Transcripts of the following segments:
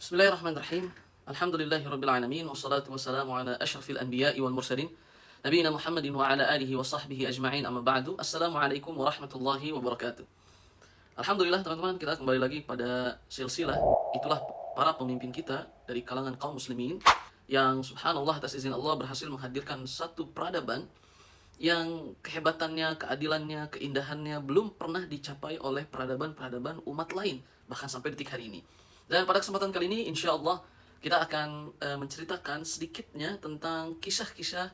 Bismillahirrahmanirrahim. Alhamdulillahirabbil alamin wassalatu wassalamu ala asyrafil anbiya'i wal mursalin nabiyina Muhammadin wa ala alihi wa sahbihi ajma'in amma ba'du. Assalamualaikum warahmatullahi wabarakatuh. Alhamdulillah teman-teman, kita kembali lagi pada silsilah itulah para pemimpin kita dari kalangan kaum muslimin yang subhanallah atas izin Allah berhasil menghadirkan satu peradaban yang kehebatannya, keadilannya, keindahannya belum pernah dicapai oleh peradaban-peradaban umat lain bahkan sampai detik hari ini. Dan pada kesempatan kali ini insya Allah kita akan menceritakan sedikitnya tentang kisah-kisah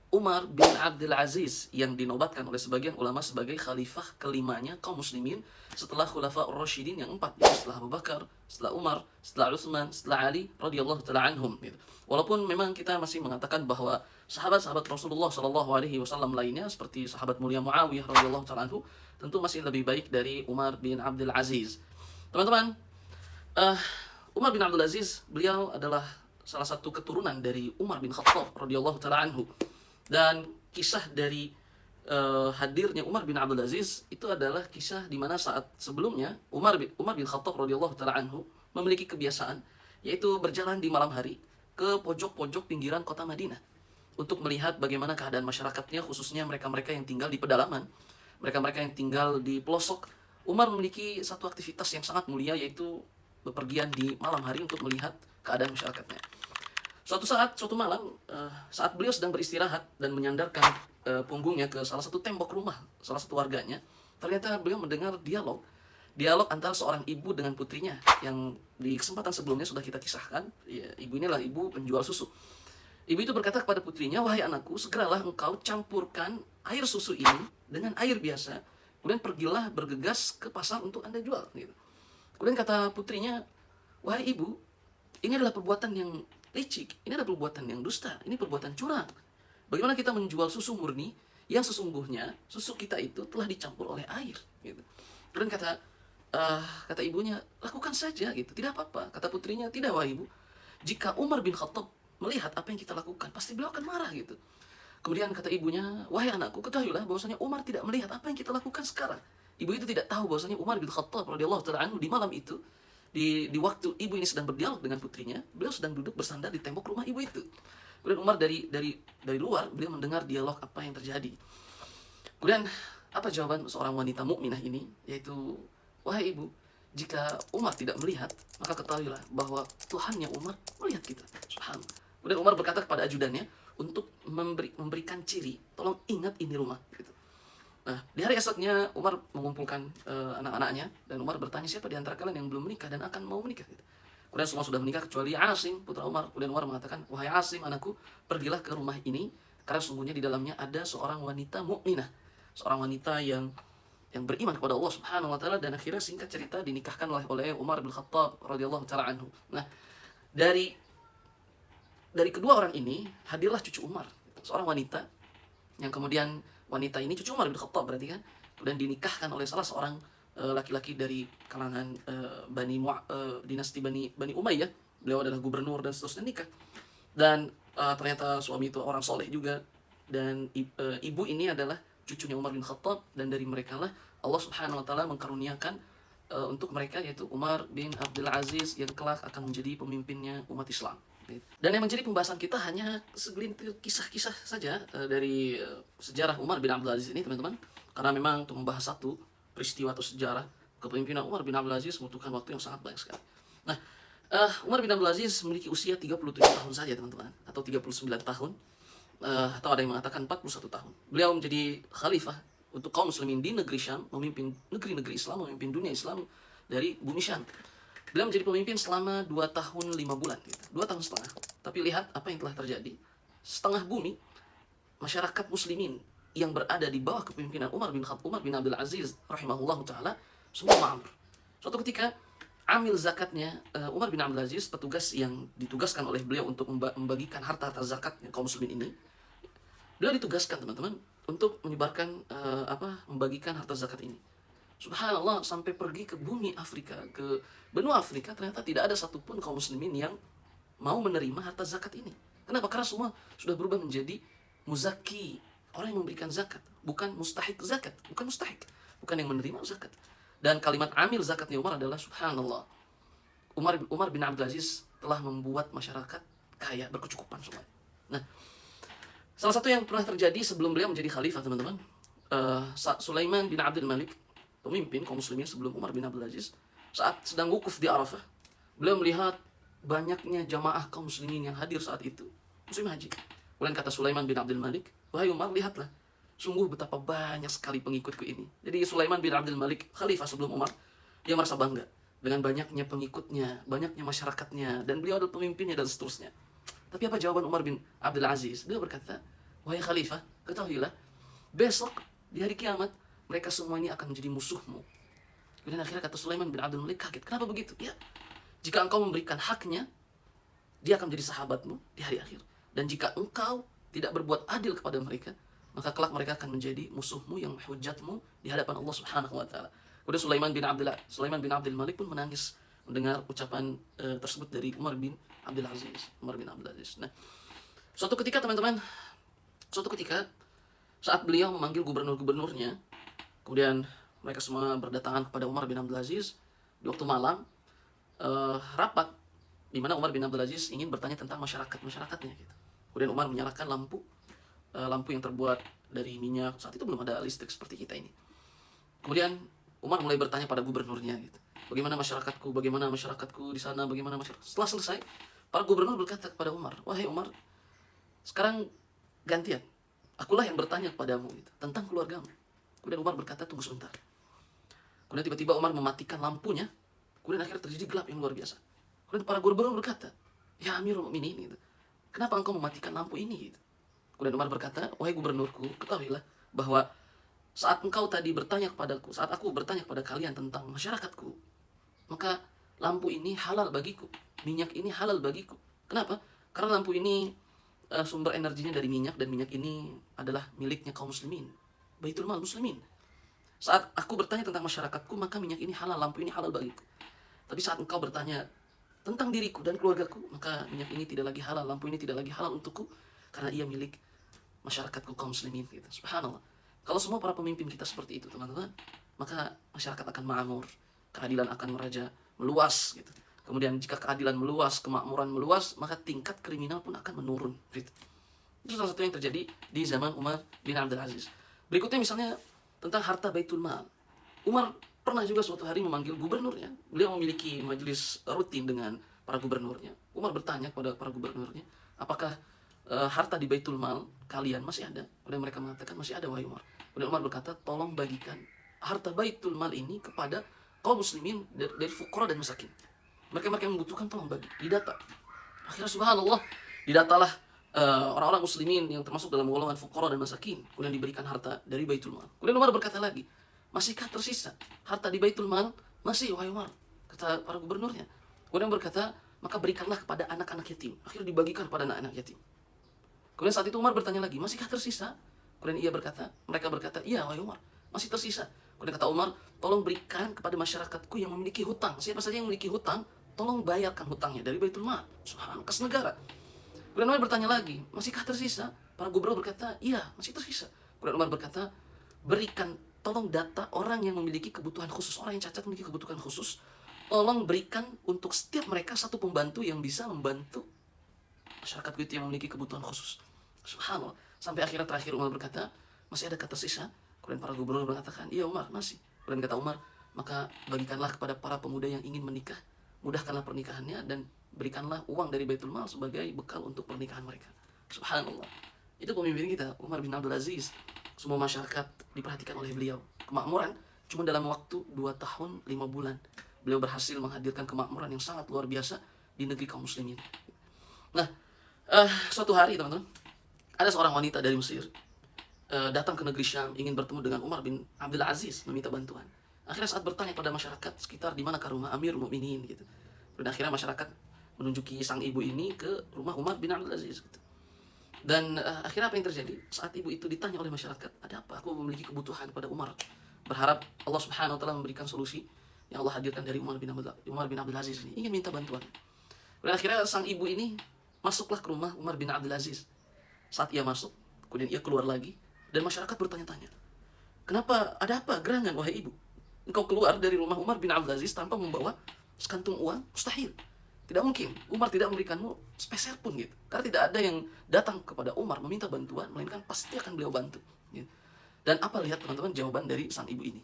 Umar bin Abdul Aziz yang dinobatkan oleh sebagian ulama sebagai khalifah kelimanya kaum muslimin setelah Khulafa Ar-Rasyidin yang 4, yaitu setelah Abu Bakar, setelah Umar, setelah Utsman, setelah Ali radhiyallahu taala anhum gitu. Walaupun memang kita masih mengatakan bahwa sahabat-sahabat Rasulullah Shallallahu alaihi wasallam lainnya seperti sahabat mulia Muawiyah radhiyallahu taala anhu tentu masih lebih baik dari Umar bin Abdul Aziz. Teman-teman, Umar bin Abdul Aziz, beliau adalah salah satu keturunan dari Umar bin Khattab radhiyallahu taala anhu. Dan kisah dari hadirnya Umar bin Abdul Aziz itu adalah kisah di mana saat sebelumnya Umar bin Khattab radhiyallahu taala anhu memiliki kebiasaan yaitu berjalan di malam hari ke pojok-pojok pinggiran kota Madinah untuk melihat bagaimana keadaan masyarakatnya, khususnya mereka-mereka yang tinggal di pedalaman, mereka-mereka yang tinggal di pelosok. Umar memiliki satu aktivitas yang sangat mulia, yaitu bepergian di malam hari untuk melihat keadaan masyarakatnya. Suatu malam, saat beliau sedang beristirahat dan menyandarkan punggungnya ke salah satu tembok rumah salah satu warganya, ternyata beliau mendengar dialog antara seorang ibu dengan putrinya yang di kesempatan sebelumnya sudah kita kisahkan. Ya, ibu inilah ibu penjual susu. Ibu itu berkata kepada putrinya, "Wahai anakku, segeralah engkau campurkan air susu ini dengan air biasa, kemudian pergilah bergegas ke pasar untuk Anda jual." Gitu. Kemudian kata putrinya, "Wahai ibu, ini adalah perbuatan yang licik, ini adalah perbuatan yang dusta, ini perbuatan curang. Bagaimana kita menjual susu murni yang sesungguhnya susu kita itu telah dicampur oleh air?" Gitu. Kemudian kata ibunya, "Lakukan saja gitu, tidak apa-apa." Kata putrinya, "Tidak wahai ibu, jika Umar bin Khattab melihat apa yang kita lakukan, pasti beliau akan marah gitu." Kemudian kata ibunya, "Wahai anakku, ketahuilah bahwasanya Umar tidak melihat apa yang kita lakukan sekarang." Ibu itu tidak tahu bahwasanya Umar bin Khattab radhiyallahu taala anhu di malam itu, di waktu ibu ini sedang berdialog dengan putrinya, beliau sedang duduk bersandar di tembok rumah ibu itu. Kemudian Umar dari luar beliau mendengar dialog apa yang terjadi. Kemudian apa jawaban seorang wanita mukminah ini, yaitu, "Wahai ibu, jika Umar tidak melihat, maka ketahuilah bahwa Tuhannya Umar melihat kita." Subhanallah. Kemudian Umar berkata kepada ajudannya untuk memberikan ciri, "Tolong ingat ini rumah." Gitu. Nah, di hari esoknya Umar mengumpulkan anak-anaknya dan Umar bertanya, "Siapa di antara kalian yang belum menikah dan akan mau menikah?" Gitu. Kemudian semua sudah menikah kecuali Asim, putra Umar. Kemudian Umar mengatakan, "Wahai Asim, anakku, pergilah ke rumah ini karena sungguhnya di dalamnya ada seorang wanita mukminah, seorang wanita yang beriman kepada Allah Subhanahu wa taala." Dan akhirnya singkat cerita dinikahkan oleh Umar bin Khattab radhiyallahu taala anhu. Nah, dari kedua orang ini hadirlah cucu Umar, seorang wanita yang kemudian wanita ini cucu Umar bin Khattab berarti kan, kemudian dinikahkan oleh salah seorang laki-laki dari kalangan dinasti Bani Umayyah. Beliau adalah gubernur dan seterusnya, nikah. Dan ternyata suami itu orang soleh juga, dan ibu ini adalah cucunya Umar bin Khattab, dan dari mereka lah Allah Subhanahu wa taala mengkaruniakan untuk mereka, yaitu Umar bin Abdul Aziz yang kelak akan menjadi pemimpinnya umat Islam. Dan yang menjadi pembahasan kita hanya segelintir kisah-kisah saja dari sejarah Umar bin Abdul Aziz ini, teman-teman. Karena memang untuk membahas satu peristiwa atau sejarah kepemimpinan Umar bin Abdul Aziz membutuhkan waktu yang sangat banyak sekali. Nah, Umar bin Abdul Aziz memiliki usia 37 tahun saja, teman-teman, atau 39 tahun, atau ada yang mengatakan 41 tahun. Beliau menjadi khalifah untuk kaum muslimin di negeri Syam, memimpin negeri-negeri Islam, memimpin dunia Islam dari bumi Syam. Beliau menjadi pemimpin selama 2 tahun 5 bulan, gitu. 2 tahun setengah. Tapi lihat apa yang telah terjadi. Setengah bumi, masyarakat muslimin yang berada di bawah kepemimpinan Umar bin Abdul Aziz rahimahullah ta'ala, semua ma'amur. Suatu ketika, amil zakatnya Umar bin Abdul Aziz, petugas yang ditugaskan oleh beliau untuk membagikan harta-harta zakatnya kaum muslimin ini, beliau ditugaskan, teman-teman, untuk menyebarkan membagikan harta zakat ini. Subhanallah, sampai pergi ke bumi Afrika, ke benua Afrika, ternyata tidak ada satupun kaum muslimin yang mau menerima harta zakat ini. Kenapa? Karena semua sudah berubah menjadi muzaki, orang yang memberikan zakat, bukan mustahik zakat, bukan yang menerima zakat. Dan kalimat amil zakatnya Umar adalah subhanallah. Umar bin Abdul Aziz telah membuat masyarakat kaya, berkecukupan semuanya. Nah, salah satu yang pernah terjadi sebelum beliau menjadi khalifah, teman-teman, Sulaiman bin Abdul Malik, pemimpin kaum muslimin sebelum Umar bin Abdul Aziz, saat sedang wukuf di Arafah, beliau melihat banyaknya jamaah kaum muslimin yang hadir saat itu, musim haji. Kemudian kata Sulaiman bin Abdul Malik, wahai Umar, lihatlah, sungguh betapa banyak sekali pengikutku ini. Jadi Sulaiman bin Abdul Malik, khalifah sebelum Umar, dia merasa bangga dengan banyaknya pengikutnya, banyaknya masyarakatnya, dan beliau adalah pemimpinnya dan seterusnya. Tapi apa jawaban Umar bin Abdul Aziz? Beliau berkata, wahai khalifah, ketahuilah, besok di hari kiamat mereka semua ini akan menjadi musuhmu. Kemudian akhirnya kata Sulaiman bin Abdul Malik kaget. Kenapa begitu? Ya, jika engkau memberikan haknya, dia akan menjadi sahabatmu di hari akhir. Dan jika engkau tidak berbuat adil kepada mereka, maka kelak mereka akan menjadi musuhmu yang hujatmu di hadapan Allah Subhanahu wa taala. Kemudian Sulaiman bin Abdul Malik pun menangis mendengar ucapan tersebut dari Umar bin Abdul Aziz. Nah, suatu ketika teman-teman, saat beliau memanggil gubernur-gubernurnya, kemudian mereka semua berdatangan kepada Umar bin Abdul Aziz di waktu malam, rapat di mana Umar bin Abdul Aziz ingin bertanya tentang masyarakatnya gitu. Kemudian Umar menyalakan lampu yang terbuat dari minyak. Saat itu belum ada listrik seperti kita ini. Kemudian Umar mulai bertanya pada gubernurnya gitu. Bagaimana masyarakat?ku di sana, bagaimana masyarakat? Setelah selesai, para gubernur berkata kepada Umar, wahai Umar, sekarang gantian. Akulah yang bertanya kepadamu gitu, tentang keluargamu. Kemudian Umar berkata, tunggu sebentar. Kemudian tiba-tiba Umar mematikan lampunya. Kemudian akhirnya terjadi gelap yang luar biasa. Kemudian para gubernur berkata, ya Amirul Mukminin gitu, kenapa engkau mematikan lampu ini gitu? Kemudian Umar berkata, wahai gubernurku, ketahuilah bahwa saat aku bertanya kepada kalian tentang masyarakatku, maka lampu ini halal bagiku, minyak ini halal bagiku. Kenapa? Karena lampu ini sumber energinya dari minyak, dan minyak ini adalah miliknya kaum muslimin, Baitul Mal muslimin. Saat aku bertanya tentang masyarakatku, maka minyak ini halal, lampu ini halal bagiku. Tapi saat engkau bertanya tentang diriku dan keluargaku, maka minyak ini tidak lagi halal, lampu ini tidak lagi halal untukku, karena ia milik masyarakatku kaum muslimin gitu. Subhanallah. Kalau semua para pemimpin kita seperti itu, teman-teman, maka masyarakat akan makmur, keadilan akan meraja, meluas gitu. Kemudian jika keadilan meluas, kemakmuran meluas, maka tingkat kriminal pun akan menurun gitu. Itu salah satu yang terjadi di zaman Umar bin Abdul Aziz. Berikutnya misalnya tentang harta Baitul Mal. Umar pernah juga suatu hari memanggil gubernurnya. Beliau memiliki majelis rutin dengan para gubernurnya. Umar bertanya kepada para gubernurnya, apakah harta di Baitul Mal kalian masih ada? Kemudian mereka mengatakan masih ada, wahai Umar. Kemudian Umar berkata, tolong bagikan harta Baitul Mal ini kepada kaum muslimin dari fuqara dan masakin. Mereka yang membutuhkan tolong bagi, didata. Akhirnya subhanallah, didatalah orang-orang muslimin yang termasuk dalam golongan fuqara dan masakin, kemudian diberikan harta dari Baitul Mal. Kemudian Umar berkata lagi, masihkah tersisa harta di Baitul Mal? Masih, wahai Umar, kata para gubernurnya. Kemudian berkata, maka berikanlah kepada anak-anak yatim. Akhirnya dibagikan kepada anak-anak yatim. Kemudian saat itu Umar bertanya lagi, masihkah tersisa? Kemudian mereka berkata, iya wahai Umar, masih tersisa. Kemudian kata Umar, tolong berikan kepada masyarakatku yang memiliki hutang. Siapa saja yang memiliki hutang, tolong bayarkan hutangnya dari Baitul Mal. Subhanallah, kas negara. Kemudian Umar bertanya lagi, masihkah tersisa? Para gubernur berkata, iya masih tersisa. Kemudian Umar berkata, berikan, tolong data orang yang memiliki kebutuhan khusus, orang yang cacat memiliki kebutuhan khusus, tolong berikan untuk setiap mereka satu pembantu yang bisa membantu masyarakat itu yang memiliki kebutuhan khusus. Subhanallah. Sampai akhirnya terakhir Umar berkata, masih ada kata sisa? Kemudian para gubernur mengatakan, iya Umar, masih. Kemudian kata Umar, maka bagikanlah kepada para pemuda yang ingin menikah, mudahkanlah pernikahannya, dan berikanlah uang dari Baitul Mal sebagai bekal untuk pernikahan mereka. Subhanallah. Itu pemimpin kita, Umar bin Abdul Aziz. Semua masyarakat diperhatikan oleh beliau. Kemakmuran, cuma dalam waktu 2 tahun 5 bulan. Beliau berhasil menghadirkan kemakmuran yang sangat luar biasa di negeri kaum muslimin. Nah, suatu hari teman-teman, ada seorang wanita dari Mesir datang ke negeri Syam, ingin bertemu dengan Umar bin Abdul Aziz, meminta bantuan. Akhirnya saat bertanya pada masyarakat sekitar, di manakah rumah Amir Mukminin gitu. Dan akhirnya masyarakat menunjuki sang ibu ini ke rumah Umar bin Abdul Aziz gitu. Dan akhirnya apa yang terjadi? Saat ibu itu ditanya oleh masyarakat, ada apa? Aku memiliki kebutuhan pada Umar, berharap Allah Subhanahu wa taala memberikan solusi yang Allah hadirkan dari Umar bin Abdul Aziz ini, ingin minta bantuan. Dan akhirnya sang ibu ini masuklah ke rumah Umar bin Abdul Aziz. Saat ia masuk, kemudian ia keluar lagi, dan masyarakat bertanya-tanya, kenapa, ada apa gerangan wahai ibu? Engkau keluar dari rumah Umar bin Abdul Aziz tanpa membawa sekantung uang, mustahil. Tidak mungkin. Umar tidak memberikanmu sepeser pun gitu. Karena tidak ada yang datang kepada Umar meminta bantuan, melainkan pasti akan beliau bantu. Gitu. Dan apa lihat teman-teman jawaban dari sang ibu ini?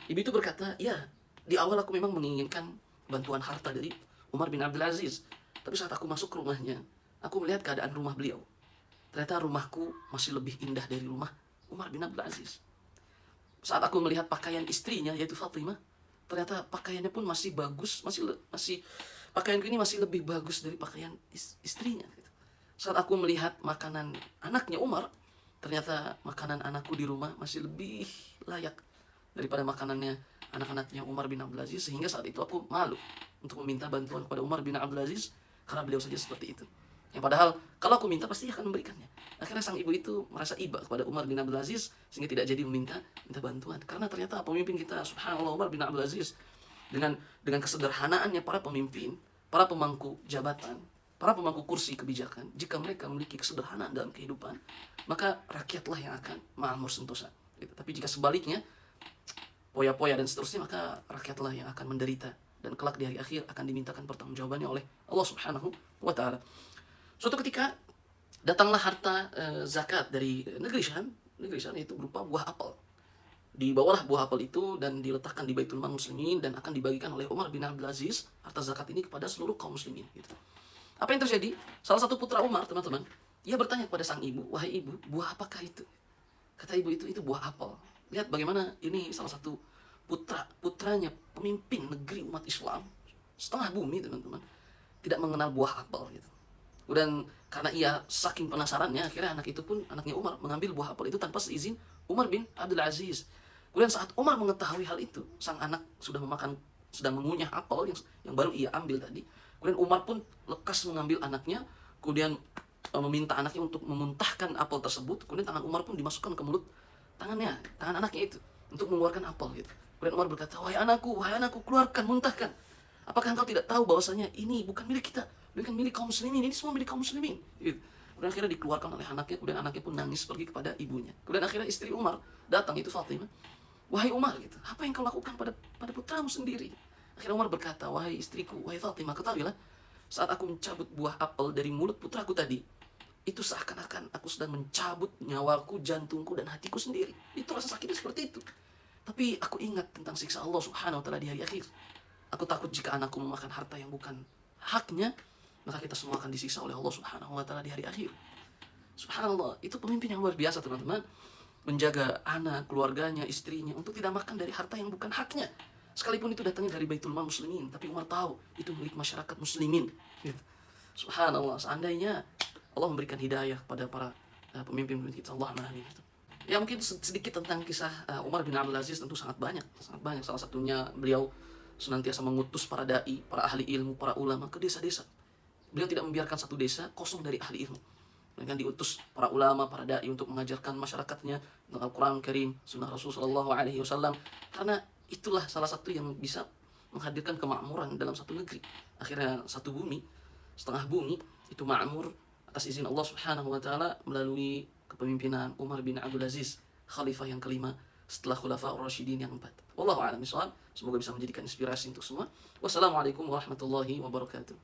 Ibu itu berkata, ya di awal aku memang menginginkan bantuan harta dari Umar bin Abdul Aziz. Tapi saat aku masuk ke rumahnya, aku melihat keadaan rumah beliau. Ternyata rumahku masih lebih indah dari rumah Umar bin Abdul Aziz. Saat aku melihat pakaian istrinya, yaitu Fatimah, ternyata pakaiannya pun masih bagus, masih pakaianku ini masih lebih bagus dari pakaian istrinya. Gitu. Saat aku melihat makanan anaknya Umar, ternyata makanan anakku di rumah masih lebih layak daripada makanannya anak-anaknya Umar bin Abdul Aziz. Sehingga saat itu aku malu untuk meminta bantuan kepada Umar bin Abdul Aziz, karena beliau saja seperti itu. Yang padahal kalau aku minta pasti akan memberikannya. Akhirnya sang ibu itu merasa iba kepada Umar bin Abdul Aziz, sehingga tidak jadi minta bantuan. Karena ternyata pemimpin kita, subhanallah, Umar bin Abdul Aziz, dengan kesederhanaannya para pemimpin, para pemangku jabatan, para pemangku kursi kebijakan, jika mereka memiliki kesederhanaan dalam kehidupan, maka rakyatlah yang akan makmur sentosa. Gitu. Tapi jika sebaliknya, poya-poya dan seterusnya, maka rakyatlah yang akan menderita, dan kelak di hari akhir akan dimintakan pertanggungjawabannya oleh Allah Subhanahu wa Ta'ala. Suatu ketika datanglah harta zakat dari negeri Syam itu berupa buah apel. Dibawalah buah apel itu dan diletakkan di Baitul Mal Muslimin dan akan dibagikan oleh Umar bin Abdul Aziz harta zakat ini kepada seluruh kaum muslimin. Gitu. Apa yang terjadi? Salah satu putra Umar, teman-teman, ia bertanya kepada sang ibu, wahai ibu, buah apakah itu? Kata ibu itu buah apel. Lihat bagaimana ini salah satu putranya pemimpin negeri umat Islam setengah bumi, teman-teman, tidak mengenal buah apel gitu. Dan karena ia saking penasarannya, akhirnya anaknya Umar mengambil buah apel itu tanpa seizin Umar bin Abdul Aziz. Kemudian saat Umar mengetahui hal itu, sang anak sedang mengunyah apel yang baru ia ambil tadi. Kemudian Umar pun lekas mengambil anaknya, kemudian meminta anaknya untuk memuntahkan apel tersebut. Kemudian tangan Umar pun dimasukkan ke mulut tangan anaknya itu untuk mengeluarkan apel gitu. Kemudian Umar berkata, wahai anakku, keluarkan, muntahkan. Apakah engkau tidak tahu bahwasanya ini bukan milik kita, bukan milik kaum muslimin, ini semua milik kaum muslimin. Gitu. Kemudian akhirnya dikeluarkan oleh anaknya, kemudian anaknya pun nangis pergi kepada ibunya. Kemudian akhirnya istri Umar datang, itu Fatimah. Wahai Umar, gitu, apa yang kau lakukan pada putramu sendiri? Akhirnya Umar berkata, wahai istriku, wahai Fatimah, ketahuilah, saat aku mencabut buah apel dari mulut putraku tadi, itu seakan-akan aku sedang mencabut nyawaku, jantungku, dan hatiku sendiri. Itu rasa sakitnya seperti itu. Tapi aku ingat tentang siksa Allah Subhanahu wa Ta'ala di hari akhir. Aku takut jika anakku memakan harta yang bukan haknya, maka kita semua akan disiksa oleh Allah Subhanahu wa Ta'ala di hari akhir. Subhanallah, itu pemimpin yang luar biasa, teman-teman. Menjaga anak, keluarganya, istrinya untuk tidak makan dari harta yang bukan haknya. Sekalipun itu datangnya dari Baitul Mal Muslimin, tapi Umar tahu itu milik masyarakat muslimin. Gitu. Subhanallah, seandainya Allah memberikan hidayah kepada para pemimpin kita, Allah amin. Gitu. Ya mungkin sedikit tentang kisah Umar bin Abdul Aziz, tentu sangat banyak. Salah satunya beliau senantiasa mengutus para dai, para ahli ilmu, para ulama ke desa-desa. Beliau tidak membiarkan satu desa kosong dari ahli ilmu. Dengan diutus para ulama, para dai untuk mengajarkan masyarakatnya tentang Al-Quran Karim, Sunnah Rasulullah SAW. Karena itulah salah satu yang bisa menghadirkan kemakmuran dalam satu negeri. Akhirnya satu bumi, setengah bumi itu makmur atas izin Allah Subhanahu wa Ta'ala melalui kepemimpinan Umar bin Abdul Aziz, khalifah yang kelima setelah Khulafaur Rasyidin yang 4. Wallahu a'lam bishawab. Semoga bisa menjadikan inspirasi untuk semua. Wassalamualaikum warahmatullahi wabarakatuh.